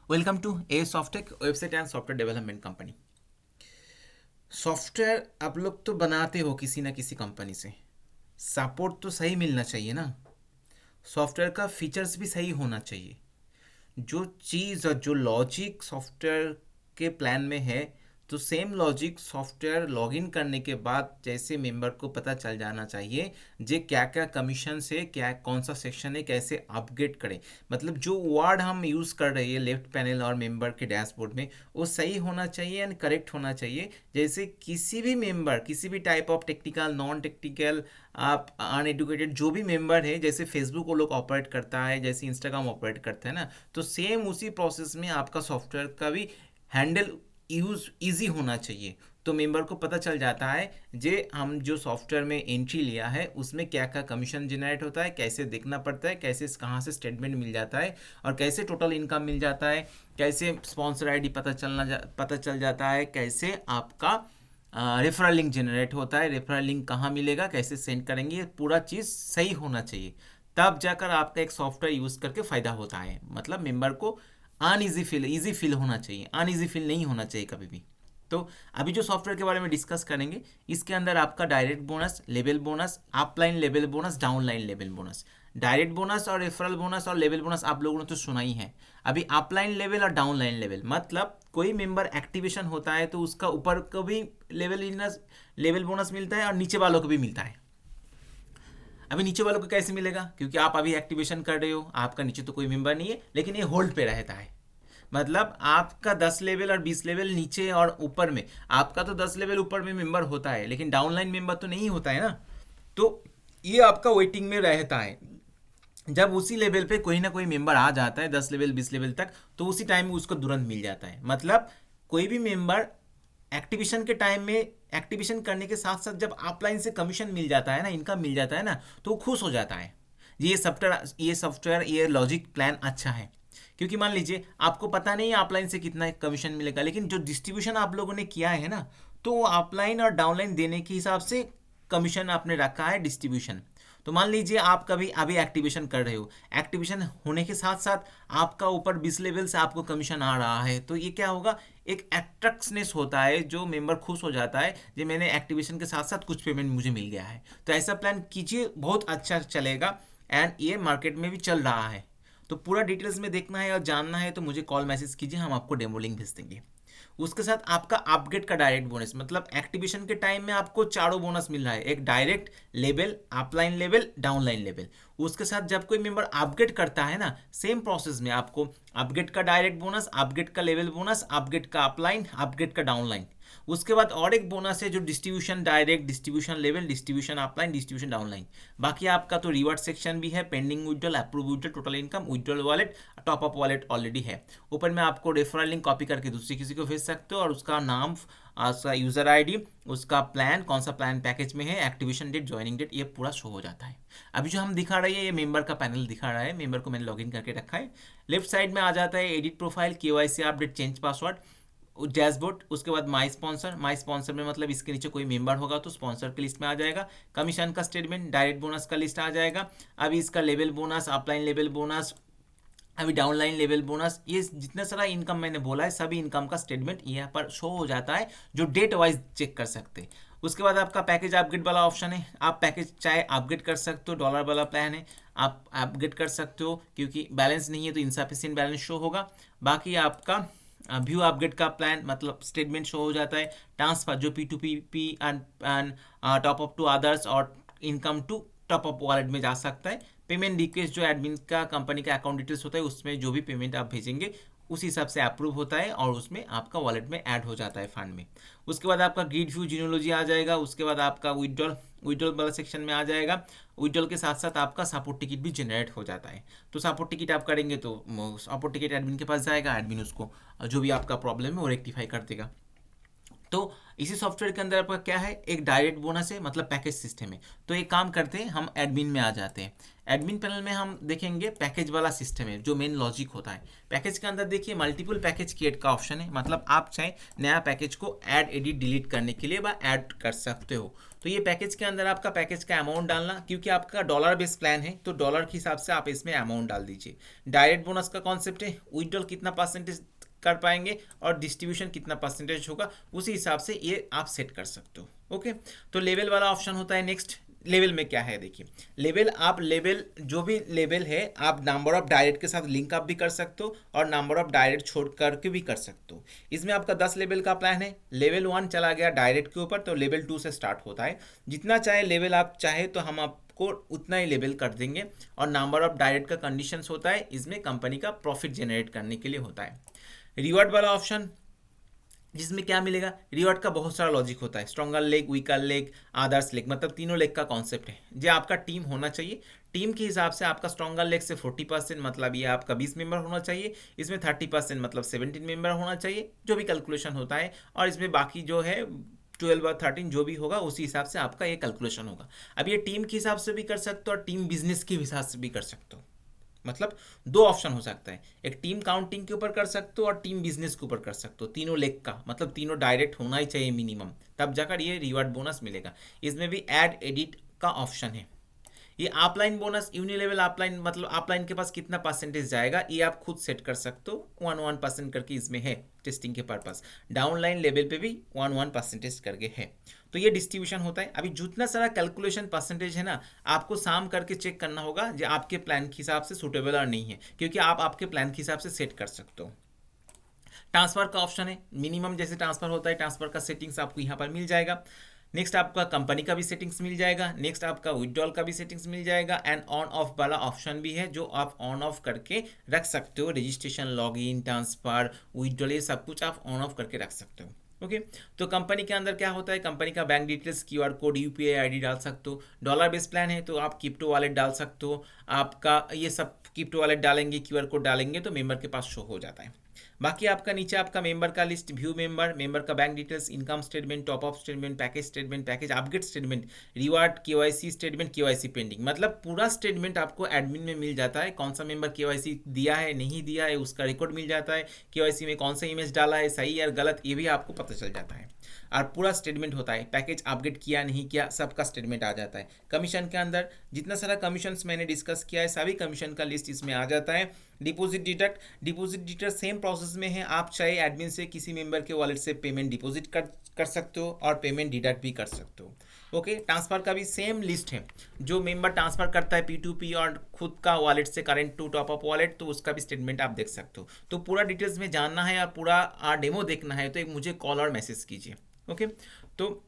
Welcome to A Softtech website and software development company. Software आप लोग तो बनाते हो किसी ना किसी कंपनी से, सपोर्ट तो सही मिलना चाहिए ना। सॉफ्टवेयर का फीचर्स भी सही होना चाहिए। जो चीज़ और जो लॉजिक सॉफ्टवेयर के प्लान में है, तो सेम लॉजिक सॉफ्टवेयर लॉगिन करने के बाद जैसे मेंबर को पता चल जाना चाहिए जे क्या क्या कमीशन से क्या कौन सा सेक्शन है, कैसे अपग्रेड करें। मतलब जो वर्ड हम यूज़ कर रहे हैं लेफ्ट पैनल और मेंबर के डैशबोर्ड में, वो सही होना चाहिए एंड करेक्ट होना चाहिए। जैसे किसी भी मेंबर, किसी भी type of technical non technical, आप अनएडुकेटेड जो भी मेंबर है, जैसे फेसबुक वो लोग ऑपरेट करता है, जैसे इंस्टाग्राम ऑपरेट करता है ना, तो सेम उसी प्रोसेस में आपका सॉफ्टवेयर का भी हैंडल यूज़ इजी होना चाहिए। तो मेंबर को पता चल जाता है जे हम जो सॉफ्टवेयर में एंट्री लिया है उसमें क्या क्या कमीशन जनरेट होता है, कैसे देखना पड़ता है, कैसे कहाँ से स्टेटमेंट मिल जाता है और कैसे टोटल इनकम मिल जाता है, कैसे स्पॉन्सर आईडी पता चल जाता है, कैसे आपका रेफरल लिंक जनरेट होता है, रेफरल लिंक कहाँ मिलेगा, कैसे सेंड करेंगे, ये पूरा चीज़ सही होना चाहिए। तब जाकर आपका एक सॉफ्टवेयर यूज़ करके फ़ायदा होता है। मतलब मेंबर को ईजी फील होना चाहिए, अनईजी फील नहीं होना चाहिए कभी भी। तो अभी जो सॉफ्टवेयर के बारे में डिस्कस करेंगे, इसके अंदर आपका direct bonus, level bonus, upline level bonus, downline level bonus. Direct bonus और रेफरल बोनस और लेवल बोनस आप लोगों ने तो सुना ही है। अभी अपलाइन लेवल और डाउनलाइन लेवल मतलब कोई मेंबर एक्टिवेशन होता है तो उसका ऊपर को भी लेवल बोनस मिलता है और नीचे वालों को भी मिलता है। अभी नीचे वालों को कैसे मिलेगा, क्योंकि आप अभी एक्टिवेशन कर रहे हो, आपका नीचे तो कोई मेंबर नहीं है, लेकिन ये होल्ड पे रहता है। मतलब आपका 10 लेवल और 20 लेवल नीचे और ऊपर में, आपका तो 10 लेवल ऊपर में मेंबर होता है, लेकिन डाउनलाइन मेंबर तो नहीं होता है ना। तो ये आपका वेटिंग में रहता है। जब उसी लेवल पे कोई ना कोई मेंबर आ जाता है 10 लेवल 20 लेवल तक, तो उसी टाइम में उसको तुरंत मिल जाता है। मतलब कोई भी मेंबर एक्टिवेशन के टाइम में, एक्टिवेशन करने के साथ साथ जब अपलाइन से कमीशन मिल जाता है ना, इनकम मिल जाता है ना, तो वो खुश हो जाता है। ये लॉजिक प्लान अच्छा है। क्योंकि मान लीजिए आपको पता नहीं है अपलाइन से कितना कमीशन मिलेगा, लेकिन जो डिस्ट्रीब्यूशन आप लोगों ने किया है ना, तो वो अपलाइन और डाउनलाइन देने के हिसाब से कमीशन आपने रखा है डिस्ट्रीब्यूशन। तो मान लीजिए आप कभी अभी एक्टिवेशन कर रहे हो, एक्टिवेशन होने के साथ साथ आपका ऊपर 20 लेवल से आपको कमीशन आ रहा है, तो ये क्या होगा, एक एट्रैक्शनेस होता है, जो मेंबर खुश हो जाता है कि मैंने एक्टिवेशन के साथ साथ कुछ पेमेंट मुझे मिल गया है। तो ऐसा प्लान कीजिए, बहुत अच्छा चलेगा एंड ये मार्केट में भी चल रहा है। तो पूरा डिटेल्स में देखना है और जानना है तो मुझे कॉल मैसेज कीजिए, हम आपको डेमो लिंक भेज देंगे। उसके साथ आपका अपग्रेड का डायरेक्ट बोनस, मतलब एक्टिवेशन के टाइम में आपको चारों बोनस मिल रहा है, एक direct level, upline level, downline level. उसके साथ जब कोई मेंबर अपग्रेड करता है ना, सेम प्रोसेस में आपको अपग्रेड का डायरेक्ट बोनस, अपग्रेड का लेवल बोनस, अपग्रेड का अपलाइन, अपग्रेड का डाउनलाइन। उसके बाद और एक बोनस है जो distribution direct, distribution level, distribution upline, distribution downline. बाकी आपका तो रिवार्ड सेक्शन भी है, pending withdrawal, approve withdrawal, total income, withdrawal wallet, top up wallet already है। ऊपर में आपको रेफरल लिंक कॉपी करके दूसरी किसी को भेज सकते हो और उसका नाम, उसका यूज़र आईडी, उसका प्लान, कौन सा प्लान पैकेज में है, एक्टिवेशन डेट, ज्वाइनिंग डेट, ये पूरा शो हो जाता है। अभी जो हम दिखा रहे हैं ये मेंबर का पैनल दिखा रहा है, मेंबर को मैंने लॉगिन करके रखा है। लेफ्ट साइड में आ जाता है edit profile, KYC update, change password, dashboard. उसके बाद माई स्पॉन्सर में मतलब इसके नीचे कोई मेंबर होगा तो स्पॉन्सर की लिस्ट में आ जाएगा। कमीशन का स्टेटमेंट, डायरेक्ट बोनस का लिस्ट आ जाएगा। अभी इसका level bonus, upline level bonus, अभी डाउनलाइन लेवल बोनस, ये जितना सारा इनकम मैंने बोला है सभी इनकम का स्टेटमेंट यहाँ पर शो हो जाता है, जो डेट वाइज चेक कर सकते हैं। उसके बाद आपका पैकेज अपग्रेड वाला ऑप्शन है, आप पैकेज चाहे अपग्रेड कर सकते हो, डॉलर वाला प्लान है, आप अपग्रेड कर सकते हो, क्योंकि बैलेंस नहीं है तो इनसफिशिएंट बैलेंस शो होगा। बाकी आपका व्यू अपग्रेड का प्लान मतलब स्टेटमेंट शो हो जाता है। ट्रांसफर जो P2P and top up to others और income to top up wallet में जा सकता है। पेमेंट रिक्वेस्ट जो एडमिन का कंपनी का अकाउंट डिटेल्स होता है उसमें जो भी पेमेंट आप भेजेंगे उस हिसाब से अप्रूव होता है और उसमें आपका वॉलेट में ऐड हो जाता है फंड में। उसके बाद आपका ग्रिड व्यू जीनोलॉजी आ जाएगा। उसके बाद आपका विड्रॉल वाला सेक्शन में आ जाएगा। विड्रॉल के साथ साथ आपका सपोर्ट टिकट भी जनरेट हो जाता है। तो सपोर्ट टिकट आप करेंगे तो सपोर्ट टिकट एडमिन के पास जाएगा, एडमिन उसको जो भी आपका प्रॉब्लम है वो रेक्टिफाई कर देगा। तो इसी सॉफ्टवेयर के अंदर आपका क्या है, एक डायरेक्ट बोनस है, मतलब पैकेज सिस्टम है। तो एक काम करते हैं, हम एडमिन में आ जाते हैं। एडमिन पैनल में हम देखेंगे पैकेज वाला सिस्टम है, जो मेन लॉजिक होता है। पैकेज के अंदर देखिए मल्टीपल पैकेज क्रिएट का ऑप्शन है, मतलब आप चाहे नया पैकेज को ऐड एडिट डिलीट करने के लिए ऐड कर सकते हो। तो ये पैकेज के अंदर आपका पैकेज का अमाउंट डालना, क्योंकि आपका डॉलर बेस प्लान है तो डॉलर के हिसाब से आप इसमें अमाउंट डाल दीजिए। डायरेक्ट बोनस का कॉन्सेप्ट है, विथड्रॉल कितना परसेंटेज कर पाएंगे और डिस्ट्रीब्यूशन कितना परसेंटेज होगा, उसी हिसाब से ये आप सेट कर सकते हो। ओके, तो लेवल वाला ऑप्शन होता है। नेक्स्ट लेवल में क्या है, देखिए लेवल, आप लेवल जो भी लेवल है आप नंबर ऑफ डायरेक्ट के साथ लिंक अप भी कर सकते हो और नंबर ऑफ डायरेक्ट छोड़ करके भी कर सकते हो। इसमें आपका 10 लेवल का प्लान है। लेवल 1 चला गया डायरेक्ट के ऊपर, तो लेवल 2 से स्टार्ट होता है। जितना चाहे लेवल आप चाहे तो हम आपको उतना ही लेवल कर देंगे। और नंबर ऑफ डायरेक्ट का कंडीशंस होता है, इसमें कंपनी का प्रॉफिट जनरेट करने के लिए होता है। रिवॉर्ड वाला ऑप्शन, जिसमें क्या मिलेगा, रिवॉर्ड का बहुत सारा लॉजिक होता है। स्ट्रॉन्गर लेग, वीकर लेग, आदर्स लेग, मतलब तीनों लेग का कॉन्सेप्ट है। जो आपका टीम होना चाहिए, टीम के हिसाब से आपका स्ट्रॉन्गर लेग से 40%, मतलब ये आपका 20 मेंबर होना चाहिए। इसमें 30% मतलब 17 मेंबर होना चाहिए, जो भी कैलकुलेशन होता है। और इसमें बाकी जो है 12 और 13 जो भी होगा उसी हिसाब से आपका ये कैलकुलेशन होगा। अब ये टीम के हिसाब से भी कर सकते हो और टीम बिजनेस के हिसाब से भी कर सकते हो। मतलब दो ऑप्शन हो सकता है, एक टीम काउंटिंग के ऊपर कर सकते हो और टीम बिजनेस के ऊपर कर सकते हो। तीनों लेग का मतलब तीनों डायरेक्ट होना ही चाहिए मिनिमम, तब जाकर ये रिवार्ड बोनस मिलेगा। इसमें भी ऐड एडिट का ऑप्शन है। ये अपलाइन बोनस, यूनिलेवल अपलाइन, मतलब अपलाइन के पास कितना परसेंटेज जाएगा ये आप खुद सेट कर सकते हो। 1% करके इसमें है टेस्टिंग के पर्पस। डाउनलाइन लेवल पे भी 1% करके है। तो ये डिस्ट्रीब्यूशन होता है। अभी जितना सारा कैलकुलेशन परसेंटेज है ना, आपको शाम करके चेक करना होगा जो आपके प्लान के हिसाब से सूटेबल और नहीं है, क्योंकि आप आपके प्लान के हिसाब से सेट कर सकते हो। ट्रांसफर का ऑप्शन है, मिनिमम जैसे ट्रांसफर होता है ट्रांसफर का सेटिंग्स आपको यहाँ पर मिल जाएगा। नेक्स्ट आपका कंपनी का भी सेटिंग्स मिल जाएगा। नेक्स्ट आपका विड्रॉल का भी सेटिंग्स मिल जाएगा। एंड ऑन ऑफ वाला ऑप्शन भी है, जो आप ऑन ऑफ करके रख सकते हो। रजिस्ट्रेशन, लॉगिन, ट्रांसफर, विड्रॉल, ये सब कुछ आप ऑन ऑफ करके रख सकते हो। ओके, तो कंपनी के अंदर क्या होता है, कंपनी का bank details, QR code, UPI ID डाल सकते हो। डॉलर बेस प्लान है तो आप क्रिप्टो वॉलेट डाल सकते हो। आपका ये सब क्रिप्टो वॉलेट डालेंगे, क्यूआर कोड डालेंगे तो मेंबर के पास शो हो जाता है। बाकी आपका नीचे आपका मेंबर का लिस्ट, व्यू मेंबर, मेंबर का bank details, income statement, top up statement, package upgrade statement, reward, KYC statement, KYC pending, मतलब पूरा स्टेटमेंट आपको एडमिन में मिल जाता है। कौन सा मेंबर केवाईसी दिया है, नहीं दिया है, उसका रिकॉर्ड मिल जाता है। केवाईसी में कौन सा इमेज डाला है, सही या गलत, ये भी आपको पता चल जाता है। और पूरा स्टेटमेंट होता है, पैकेज अपग्रेड किया नहीं किया सबका स्टेटमेंट आ जाता है। कमीशन के अंदर जितना सारा कमीशन मैंने डिस्कस किया है, सभी कमीशन का लिस्ट इसमें आ जाता है। डिपॉजिट डिडक्ट सेम प्रोसेस में है। आप चाहे एडमिन से किसी मेंबर के वॉलेट से पेमेंट डिपॉजिट कर सकते हो और पेमेंट डिडक्ट भी कर सकते हो। ओके, ट्रांसफर का भी सेम लिस्ट है। जो मेंबर ट्रांसफर करता है P2P और खुद का वॉलेट से current to top up wallet, तो उसका भी स्टेटमेंट आप देख सकते हो। तो पूरा डिटेल्स में जानना है और पूरा डेमो देखना है तो एक मुझे कॉल और मैसेज कीजिए। ओके, तो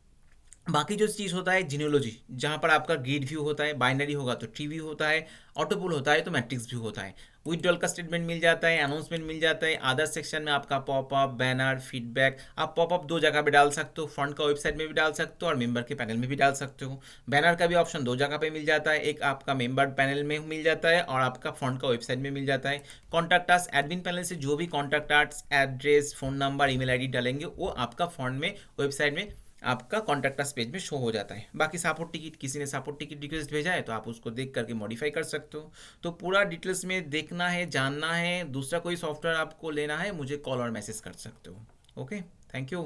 बाकी जो चीज़ होता है जिनियोलॉजी, जहाँ पर आपका ग्रिड व्यू होता है, बाइनरी होगा तो ट्री व्यू होता है, ऑटोपुल होता है तो मैट्रिक्स व्यू होता है। विड्रॉल का स्टेटमेंट मिल जाता है, अनाउंसमेंट मिल जाता है। अदर सेक्शन में आपका पॉपअप, बैनर, फीडबैक। आप पॉपअप दो जगह पे डाल सकते हो, फ्रंट का वेबसाइट में भी डाल सकते हो और मेंबर के पैनल में भी डाल सकते हो। बैनर का भी ऑप्शन दो जगह पे मिल जाता है, एक आपका मेंबर पैनल में मिल जाता है और आपका फ्रंट का वेबसाइट में मिल जाता है। कॉन्टैक्ट अस, एडमिन पैनल से जो भी contact us, address, phone number, email ID डालेंगे वो आपका फ्रंट में वेबसाइट में आपका कॉन्टैक्ट अस पेज में शो हो जाता है। बाकी सपोर्ट टिकट, किसी ने सपोर्ट टिकट रिक्वेस्ट भेजा है तो आप उसको देख करके मॉडिफाई कर सकते हो। तो पूरा डिटेल्स में देखना है, जानना है, दूसरा कोई सॉफ्टवेयर आपको लेना है, मुझे कॉल और मैसेज कर सकते हो। Okay, thank you.